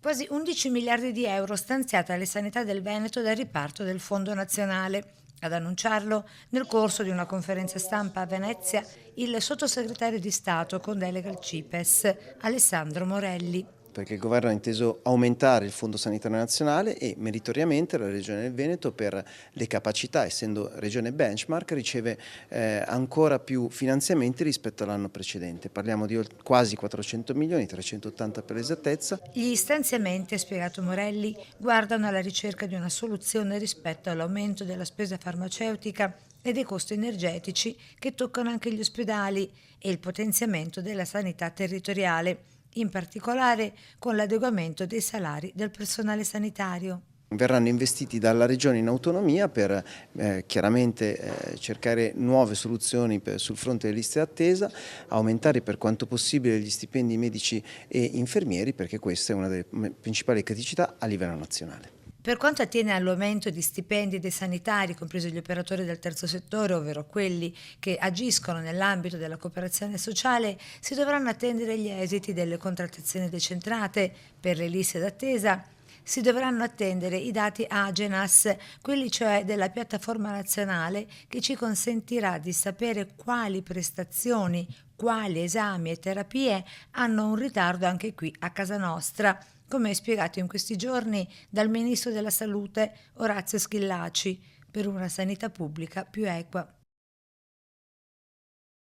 Quasi 11 miliardi di euro stanziati alle sanità del Veneto dal riparto del Fondo Nazionale. Ad annunciarlo, nel corso di una conferenza stampa a Venezia, il sottosegretario di Stato con delega al CIPES, Alessandro Morelli. Perché il governo ha inteso aumentare il Fondo Sanitario Nazionale e meritoriamente la Regione del Veneto, per le capacità, essendo regione benchmark, riceve ancora più finanziamenti rispetto all'anno precedente. Parliamo di quasi 400 milioni, 380 per l'esattezza. Gli stanziamenti, ha spiegato Morelli, guardano alla ricerca di una soluzione rispetto all'aumento della spesa farmaceutica e dei costi energetici che toccano anche gli ospedali e il potenziamento della sanità territoriale, in particolare con l'adeguamento dei salari del personale sanitario. Verranno investiti dalla Regione in autonomia per chiaramente cercare nuove soluzioni sul fronte delle liste d'attesa, aumentare per quanto possibile gli stipendi medici e infermieri, perché questa è una delle principali criticità a livello nazionale. Per quanto attiene all'aumento di stipendi dei sanitari, compresi gli operatori del terzo settore, ovvero quelli che agiscono nell'ambito della cooperazione sociale, si dovranno attendere gli esiti delle contrattazioni decentrate. Per le liste d'attesa si dovranno attendere i dati Agenas, quelli cioè della piattaforma nazionale che ci consentirà di sapere quali prestazioni, quali esami e terapie hanno un ritardo anche qui a casa nostra, come spiegato in questi giorni dal Ministro della Salute Orazio Schillaci, per una sanità pubblica più equa.